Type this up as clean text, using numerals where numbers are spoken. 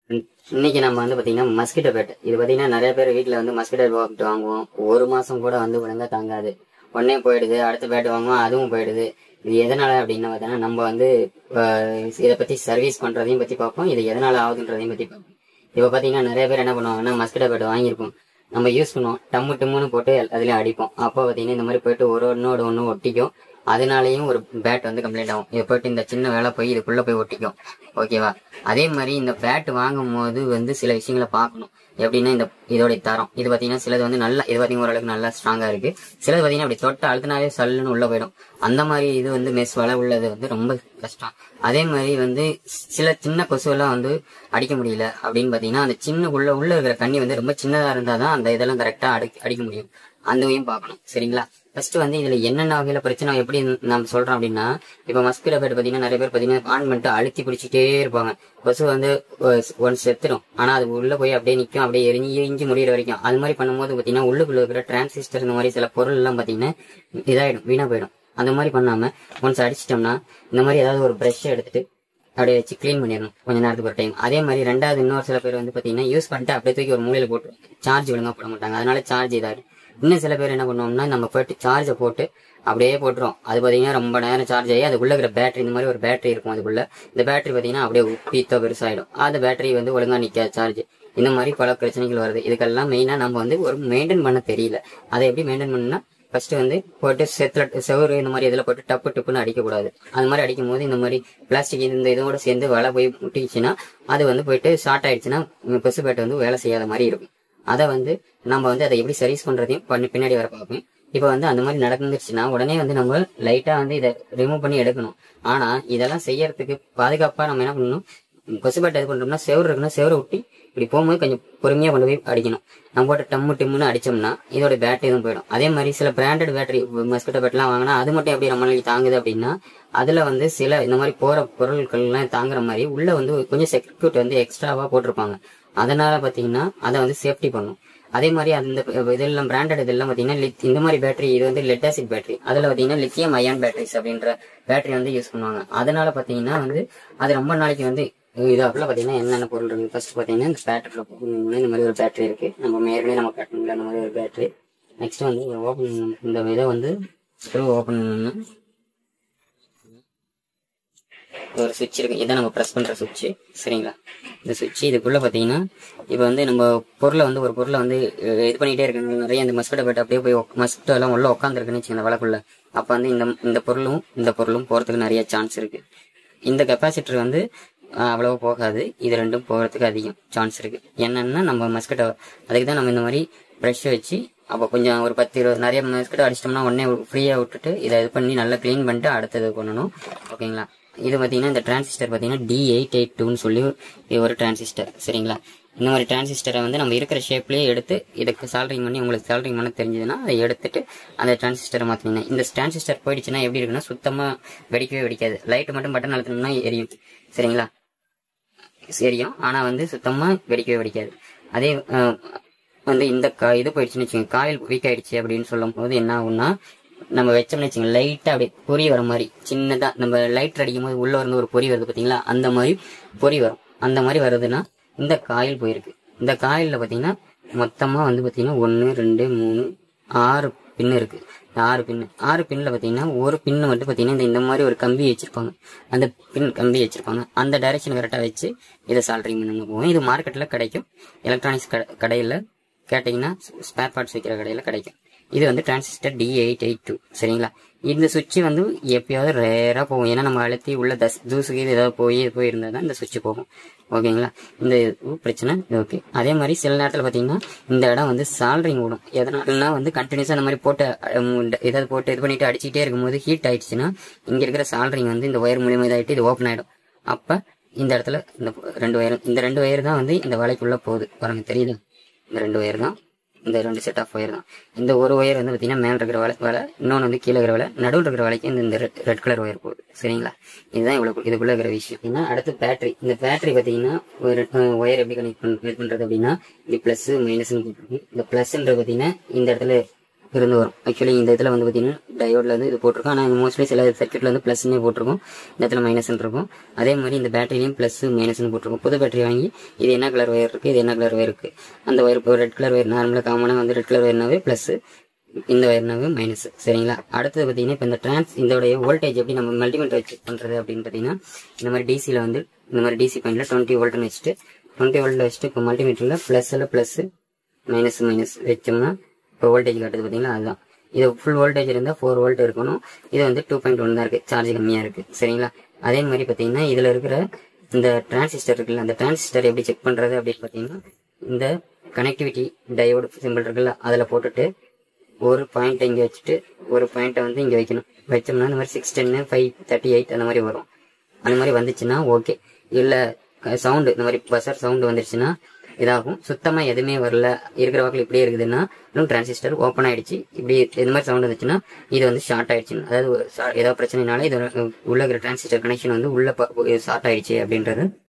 இன்னைக்கு நம்ம வந்து பாத்தீங்கன்னா மஸ்கிட்டோ பேட். இது பாத்தீங்கன்னா நிறைய பேர் வீட்டுல வந்து மஸ்கிட்டோ பேட் வாங்குவோம். ஒரு மாசம் கூட வந்து ஒழுங்கா தாங்காது. உடனே போயிடுது. அடுத்த பேட் வாங்குவோம், அதுவும் போயிடுது. இது எதனால அப்படின்னு பார்த்தீங்கன்னா நம்ம வந்து இதை பத்தி சர்வீஸ் பண்றதையும் பத்தி பார்ப்போம். இது எதனால ஆகுதுன்றதையும் பத்தி பார்ப்போம். இப்ப பாத்தீங்கன்னா நிறைய பேர் என்ன பண்ணுவாங்கன்னா மஸ்கிட்டோ பேட் வாங்கியிருப்போம், நம்ம யூஸ் பண்ணுவோம், டம்முன்னு போட்டு அதுலயும் அடிப்போம். அப்போ பாத்தீங்கன்னா இந்த மாதிரி போயிட்டு ஒரு ஒன்னு ஒட்டிக்கும். அதனாலயும் ஒரு பேட் வந்து கம்ப்ளைண்ட் ஆகும். இது போயிட்டு இந்த சின்ன வேலை போய் இதுக்குள்ள போய் ஒட்டிக்கும். ஓகேவா? அதே மாதிரி இந்த பேட் வாங்கும் போது வந்து சில விஷயங்களை பார்க்கணும். எப்படின்னா இந்த இதோட தரம் இது பாத்தீங்கன்னா சிலது வந்து நல்லா, இது பாத்தீங்கன்னா ஓரளவுக்கு நல்லா ஸ்ட்ராங்கா இருக்கு. சிலது பாத்தீங்கன்னா அப்படி தொட்டு அழுத்தினாவே சல்லுன்னு உள்ள போயிடும். அந்த மாதிரி இது வந்து மெஸ் வலை உள்ளது வந்து ரொம்ப கஷ்டம். அதே மாதிரி வந்து சில சின்ன கொசுவெல்லாம் வந்து அடிக்க முடியல அப்படின்னு பாத்தீங்கன்னா அந்த சின்ன உள்ள இருக்கிற கண்ணி வந்து ரொம்ப சின்னதா இருந்தாதான் அந்த இதெல்லாம் கரெக்டா அடிக்க முடியும். அந்தவையும் பார்க்கணும். சரிங்களா? ஃபர்ஸ்ட் வந்து இதுல என்னென்ன வகையில பிரச்சனை எப்படி நம்ம சொல்றோம் அப்படின்னா, இப்ப மஸ்கிட்டோ பேட் பாத்தீங்கன்னா நிறைய பேர் பாத்தீங்கன்னா ஆன் பண்ணிட்டு அழுத்தி பிடிச்சிட்டே இருப்பாங்க. கொசு வந்து ஒன்ஸ் செத்துரும், ஆனா அது உள்ள போய் அப்படியே நிற்கும், அப்படியே எரிஞ்சு முடிகிற வரைக்கும். அது மாதிரி பண்ணும்போது பாத்தீங்கன்னா உள்ளுக்குள்ள இருக்கிற டிரான்சிஸ்டர் இந்த மாதிரி சில பொருள் எல்லாம் பாத்தீங்கன்னா இதாயிடும், வீணா போயிடும். அந்த மாதிரி பண்ணாம ஒன்ஸ் அடிச்சிட்டோம்னா இந்த மாதிரி ஏதாவது ஒரு பிரஷ் எடுத்துட்டு அப்படியே வச்சு கிளீன் பண்ணிடணும் கொஞ்ச நேரத்துக்கு ஒரு டைம். அதே மாதிரி ரெண்டாவது இன்னொரு சில பேர் வந்து பாத்தீங்கன்னா யூஸ் பண்ணிட்டு அப்படியே தூக்கி ஒரு மூலையில போட்டு சார்ஜ் ஒழுங்கா போட மாட்டாங்க. அதனால சார்ஜ் இதாயிடும். இன்னும் சில பேர் என்ன பண்ணுவோம்னா நம்ம போயிட்டு சார்ஜை போட்டு அப்படியே போட்டுரும். அது பாத்தீங்கன்னா ரொம்ப நேரம் சார்ஜ் ஆகி அதுக்குள்ள இருக்கிற பேட்டரி, இந்த மாதிரி ஒரு பேட்டரி இருக்கும் அதுக்குள்ள, இந்த பேட்டரி பாத்தீங்கன்னா அப்படியே உப்பித்தோ பெருசாயிடும். அந்த பேட்டரி வந்து ஒழுங்கா நிக்காது சார்ஜ். இந்த மாதிரி பல பிரச்சனைகள் வருது. இதுக்கெல்லாம் மெயினா நம்ம வந்து ஒரு மெயின்டைன் பண்ண தெரியல. அதை எப்படி மெயின்டைன் பண்ணா, ஃபர்ஸ்ட் வந்து போயிட்டு செவரு இந்த மாதிரி இதுல போட்டு டப்புன்னு அடிக்கக்கூடாது. அது மாதிரி அடிக்கும் போது இந்த மாதிரி பிளாஸ்டிக் இந்த இதோட சேர்ந்து வலை போய் முட்டிச்சுன்னா அது வந்து போயிட்டு ஷார்ட் ஆயிடுச்சுன்னா கொசு பேட் வந்து வேலை செய்யாத மாதிரி இருக்கும். அதை வந்து நம்ம வந்து அதை எப்படி சர்வீஸ் பண்றதையும் பின்னாடி வர பார்ப்போம். இப்ப வந்து அந்த மாதிரி நடந்துருச்சுன்னா உடனே வந்து நம்ம லைட்டா வந்து இதை ரிமூவ் பண்ணி எடுக்கணும். ஆனா இதெல்லாம் செய்யறதுக்கு பாதுகாப்பா நம்ம என்ன பண்ணணும், கொசு பேட் இது பண்றோம்னா செவரு இருக்குன்னா செவரை ஒட்டி இப்படி போகும்போது கொஞ்சம் பொறுமையா கொண்டு போய் அடிக்கணும். நம்ம போட்டு டிம்முன்னு அடிச்சோம்னா இதோட பேட்டரி எதுவும் போயிடும். அதே மாதிரி சில பிராண்டட் பேட்டரி மஸ்கிட்டோ பேட் எல்லாம் வாங்கினா அது மட்டும் எப்படி நம்ம தாங்குது அப்படின்னா, அதுல வந்து சில இந்த மாதிரி போற பொருட்கள் எல்லாம் தாங்குற மாதிரி உள்ள வந்து கொஞ்சம் செக்யூரிட்டி வந்து எக்ஸ்ட்ராவா போட்டிருப்பாங்க. அதனால பாத்தீங்கன்னா அதை வந்து சேஃப்டி பண்ணும். அதே மாதிரி அந்த இதெல்லாம் பிராண்டட் இதெல்லாம் பாத்தீங்கன்னா இந்த மாதிரி பேட்டரி இது வந்து லெட் ஆசிட் பேட்டரி, அதுல பாத்தீங்கன்னா லித்தியம் அயான் பேட்டரிஸ் அப்படின்ற பேட்டரி வந்து யூஸ் பண்ணுவாங்க. அதனால பாத்தீங்கன்னா வந்து அது ரொம்ப நாளைக்கு வந்து இதாக்குள்ள பாத்தீங்கன்னா என்னென்ன பொருள் இருக்கு. ஃபர்ஸ்ட் பாத்தீங்கன்னா இந்த பேட்டரில இந்த மாதிரி ஒரு பேட்டரி இருக்கு, நம்ம மேலே நம்ம காட்டணும்ல அந்த மாதிரி ஒரு பேட்டரி. நெக்ஸ்ட் வந்து ஓபன் இந்த இதை வந்து ஓபன் ஒரு சுவிட்ச் இருக்கு, இதான் நம்ம பிரஸ் பண்ற சுவிட்ச். சரிங்களா? இந்த சுவிட்ச் இதுக்குள்ள பாத்தீங்கன்னா இப்ப வந்து நம்ம பொருளை வந்து ஒரு பொருளை வந்து இது பண்ணிட்டே இருக்கு. நிறைய இந்த மஸ்கிட்டோ பேட் அப்படியே போய் மஸ்கிட்டோ எல்லாம் உள்ள உட்காந்துருக்குன்னு வச்சுக்கோங்க வலைக்குள்ள. அப்ப வந்து இந்த பொருளும் போறதுக்கு நிறைய சான்ஸ் இருக்கு. இந்த கெப்பாசிட்டர் வந்து அவ்வளவு போகாது, இது ரெண்டும் போறதுக்கு அதிகம் சான்ஸ் இருக்கு. என்னன்னா நம்ம மஸ்கிட்டோ அதுக்குதான் நம்ம இந்த மாதிரி பிரஷ் வச்சு அப்ப கொஞ்சம் ஒரு 10-20 நிறைய மஸ்கிட்டோ அடிச்சிட்டோம்னா உடனே ஃப்ரீயா விட்டுட்டு இதை இது பண்ணி நல்லா கிளீன் பண்ணிட்டு அடுத்தது பண்ணணும். ஓகேங்களா? இது பாத்தீங்கன்னா இந்த டிரான்சிஸ்டர் பாத்தீங்கன்னா D882 சொல்லி ஒரு டிரான்சிஸ்டர். சரிங்களா? இந்த மாதிரி டிரான்சிஸ்டரை வந்து நம்ம இருக்கிற ஷேப்லயே எடுத்து இதுக்கு சால்டரிங் பண்ணி, உங்களுக்கு சால்டரிங் பண்ண தெரிஞ்சதுன்னா அதை எடுத்துட்டு அந்த டிரான்சிஸ்டரை மாத்தினீங்கன்னா, இந்த டிரான்சிஸ்டர் போயிடுச்சுன்னா எப்படி இருக்குன்னா சுத்தமா வெடிக்கவே வெடிக்காது. லைட் மட்டும் பட்டன் அழுத்தணும்னா எரியும். சரிங்களா? எரியும், ஆனா வந்து சுத்தமா வெடிக்கவே வெடிக்காது. அதே வந்து இந்த இது போயிடுச்சுன்னு வச்சுக்கோங்க, காயில் வீக் ஆயிடுச்சு அப்படின்னு சொல்லும் போது என்ன ஆகும்னா, நம்ம வச்சோம்னு வச்சுங்க லைட்டா அப்படியே பொறி வர மாதிரி சின்னதா நம்ம லைட் அடிக்கும் போது உள்ள இருந்து ஒரு பொறி வருது பாத்தீங்களா, அந்த மாதிரி பொறி வரும். அந்த மாதிரி வருதுன்னா இந்த காயில் போயிருக்கு. இந்த காயில்ல பாத்தீங்கன்னா மொத்தமா வந்து பாத்தீங்கன்னா 1 2 3 6 பின் இருக்கு. 6 பின்ல பாத்தீங்கன்னா ஒரு பின்னு மட்டும் பாத்தீங்கன்னா இந்த மாதிரி ஒரு கம்பி வச்சிருப்பாங்க. அந்த பின் கம்பி வச்சிருப்பாங்க. அந்த டைரக்ஷன் கரெக்டா வச்சு இதை சால்டரிங் பண்ண போவோம். இது மார்க்கெட்ல கிடைக்கும். எலக்ட்ரானிக்ஸ் கடையில கேட்டீங்கன்னா ஸ்பேர் பார்ட்ஸ் வைக்கிற கடையில கிடைக்கும். இது வந்து டிரான்சிஸ்டர் D882. சரிங்களா? இந்த சுவிட்ச் வந்து எப்பயாவது ரேரா போகும். ஏன்னா நம்ம அழுத்தி உள்ள தூசுக்கு ஏதாவது போயிருந்தா தான் இந்த சுவிட்ச் போகும். ஓகேங்களா? இந்த பிரச்சனை ஓகே. அதே மாதிரி சில நேரத்துல பாத்தீங்கன்னா இந்த இடம் வந்து சால்டரிங் ஓடும். எதனாலனா வந்து கண்டினியூஸா அந்த மாதிரி போட்டு ஏதாவது போட்டு இது பண்ணிட்டு அடிச்சுட்டே இருக்கும்போது ஹீட் ஆயிடுச்சுன்னா இங்க இருக்கிற சால்டரிங் வந்து இந்த ஒயர் மூலியமா இதாயிட்டு இது ஓப்பன் ஆயிடும். அப்ப இந்த இடத்துல இந்த ரெண்டு ஒயர் தான் வந்து இந்த வலைக்குள்ள போகுது. பாருங்க தெரியுது, இந்த 2 ஒயர் தான், இந்த 2 செட் ஆஃப் ஒயர் தான். இந்த ஒரு ஒயர் வந்து பாத்தீங்கன்னா மேல இருக்கிற வலை, இன்னொன்னு வந்து கீழே இருக்கிற வலை, நடுவில் இருக்கிற வலைக்கு இந்த ரெட் கலர் ஒயர் போகுது. சரிங்களா? இதுதான் இதுக்குள்ள இருக்கிற விஷயம். அடுத்து பேட்டரி. இந்த பேட்டரி பாத்தீங்கன்னா ஒரு ஒயர் எப்படி கனெக்ட் பண்றது அப்படின்னா, இது பிளஸ் மைனஸ் போட்டுருக்கு. இந்த பிளஸ்ன்றது பாத்தீங்கன்னா இந்த இடத்துல இருந்து வரும். ஆக்சுவலி இந்த இதில் வந்து பார்த்தீங்கன்னா டயோடில் வந்து இது போட்டிருக்கோம். ஆனால் மோஸ்ட்லி சில சர்க்யூட்டில் வந்து ப்ளஸ்னே போட்டிருக்கும், இந்த இடத்துல மைனஸ்ன்னு இருக்கும். அதே மாதிரி இந்த பேட்டரிலையும் ப்ளஸ் மைனஸ்னு போட்டிருக்கும். புது பேட்டரி வாங்கி இது என்ன கலர் ஒயர் இருக்குது, இது என்ன கலர் ஒயர் இருக்குது, அந்த ஒயர் இப்போ ரெட் கலர் ஒயர் நார்மலாக காமனாக வந்து ரெட் கலர் ஒயர்னாவே ப்ளஸ், இந்த ஒயர்னாவே மைனஸ். சரிங்களா? அடுத்தது பார்த்தீங்கன்னா இப்போ இந்த இதோடைய வோல்டேஜ் எப்படி நம்ம மல்டிமீட்டர் செக் பண்ணுறது அப்படின்னு பார்த்தீங்கன்னா, இந்த மாதிரி டிசியில் வந்து இந்த மாதிரி டிசி பாயிண்டில் 20 வோல்ட்னு வச்சுட்டு 20 வோல்ட்டில் வச்சுட்டு இப்போ மல்டிமீட்டரில் ப்ளஸ் மைனஸ் வச்சோம்னா இப்போ வோல்டேஜ் காட்டுது பார்த்தீங்களா, அதுதான். இது ஃபுல் வோல்டேஜ் இருந்தால் 4 வோல்ட் இருக்கணும். இது வந்து 2.1 தான் இருக்குது, சார்ஜ் கம்மியாக இருக்குது. சரிங்களா? அதே மாதிரி பார்த்தீங்கன்னா இதில் இருக்கிற இந்த டிரான்சிஸ்டர் இருக்குல்ல, அந்த டிரான்சிஸ்டர் எப்படி செக் பண்ணுறது அப்படின்னு பார்த்தீங்கன்னா, இந்த கனெக்டிவிட்டி டயோடு சிம்பிள் இருக்குல்ல, அதில் போட்டுட்டு ஒரு பாயிண்ட் இங்கே வச்சுட்டு ஒரு பாயிண்ட்டை வந்து இங்கே வைக்கணும். வச்சோம்னா இந்த மாதிரி 610 538 அந்த மாதிரி வரும். அந்த மாதிரி வந்துச்சுன்னா ஓகே. இல்லை சவுண்டு இந்த மாதிரி பசர் சவுண்டு வந்துருச்சுன்னா இதாகும். சுத்தமா எதுவுமே வரல, இருக்கிற வாக்கில் இப்படியே இருக்குதுன்னா இன்னும் டிரான்சிஸ்டர் ஓப்பன் ஆயிடுச்சு. இப்படி இந்த மாதிரி சவுண்ட் வந்துச்சுன்னா இது வந்து ஷார்ட் ஆயிடுச்சு. அதாவது ஏதாவது பிரச்சனைனால இது உள்ள இருக்கிற டிரான்சிஸ்டர் கனெக்ஷன் வந்து உள்ள ஷார்ட் ஆயிடுச்சு அப்படின்றது